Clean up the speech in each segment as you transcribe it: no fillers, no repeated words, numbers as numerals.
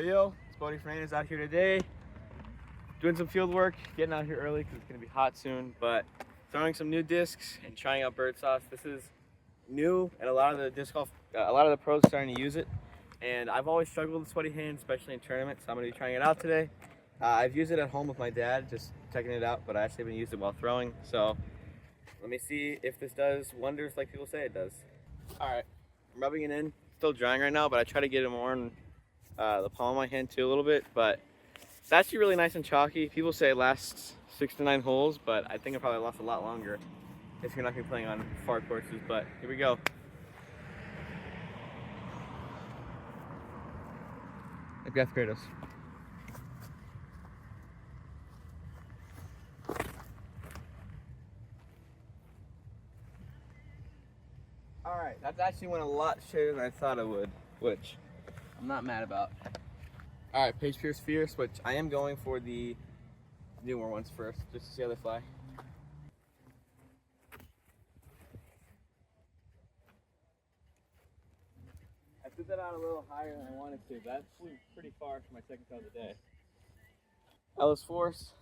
Yo, it's Bodie Fernandez out here today, doing some field work, getting out here early because it's going to be hot soon, but throwing some new discs and trying out bird sauce. This is new, and a lot of the pros are starting to use it, and I've always struggled with sweaty hands, especially in tournaments, so I'm going to be trying it out today. I've used it at home with my dad, just checking it out, but I actually haven't used it while throwing, so let me see if this does wonders like people say it does. Alright, I'm rubbing it in, still drying right now, but I try to get it more in the palm of my hand too a little bit, but it's actually really nice and chalky. People say it lasts 6 to 9 holes, but I think it probably lasts a lot longer if you're not going to be playing on far courses, but here we go. Got Kratos. Alright, that's actually went a lot straighter than I thought it would, which I'm not mad about. Alright, Page Pierce Fierce, which I am going for the newer ones first, just to see how they fly. I threw that out a little higher than I wanted to. That flew pretty far for my second throw of the day. Ellis Force,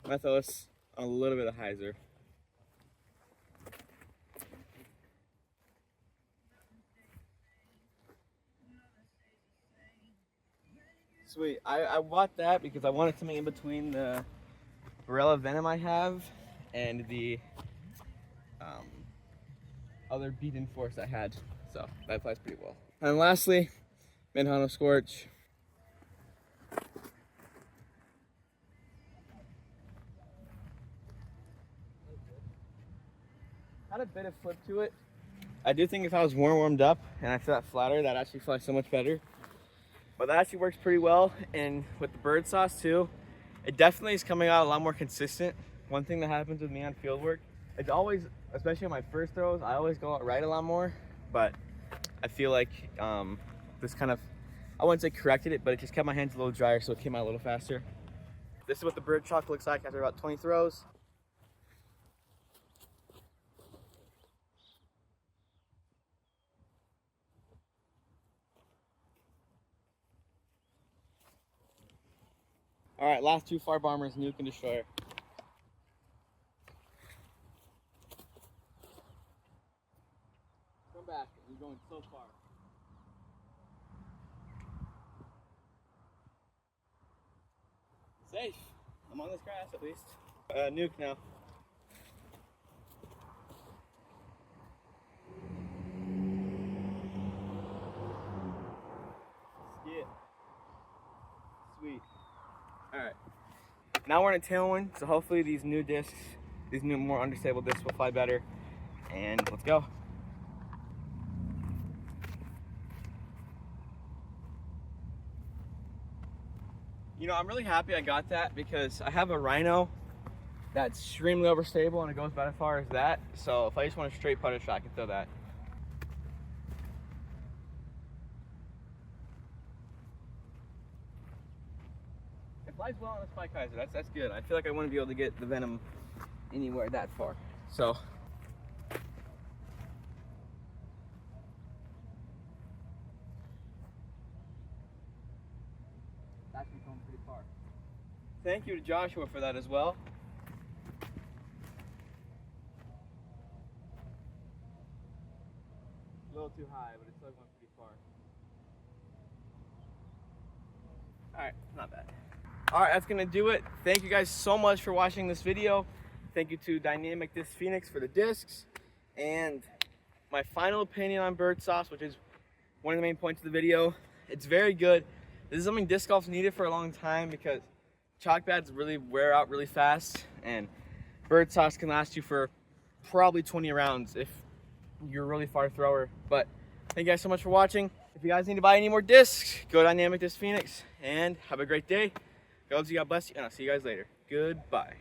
Methellis on a little bit of hyzer. Sweet. I bought that because I wanted something in between the Barella Venom I have and the other beaten force I had. So that flies pretty well. And lastly, Manhano Scorch. Had a bit of flip to it. I do think if I was more warmed up and I feel that flatter, that actually flies so much better. But that actually works pretty well, and with the bird sauce too, it definitely is coming out a lot more consistent. One thing that happens with me on field work, it's always, especially on my first throws, I always go out right a lot more, but I feel like this kind of, I wouldn't say corrected it, but it just kept my hands a little drier, so it came out a little faster. This is what the bird chalk looks like after about 20 throws. All right, last two far bombers, Nuke and Destroyer. Come back, you're going so far. Safe. I'm on this grass at least. Nuke now. Skid. Sweet. Alright, now we're in a tailwind, so hopefully these new discs, these new more understable discs will fly better, and let's go. You know, I'm really happy I got that because I have a Rhino that's extremely overstable and it goes about as far as that, so if I just want a straight putter shot, I can throw that. Flies well on the Spike Hyzer, that's good. I feel like I wouldn't be able to get the Venom anywhere that far. So that's going pretty far. Thank you to Joshua for that as well. A little too high, but it's still going pretty far. Alright, not bad. Alright, that's gonna do it. Thank you guys so much for watching this video. Thank you to Dynamic Disc Phoenix for the discs. And my final opinion on bird sauce, which is one of the main points of the video, it's very good. This is something disc golf's needed for a long time because chalk pads really wear out really fast, and bird sauce can last you for probably 20 rounds if you're a really far thrower. But thank you guys so much for watching. If you guys need to buy any more discs, go to Dynamic Disc Phoenix and have a great day. God bless you, and I'll see you guys later. Goodbye.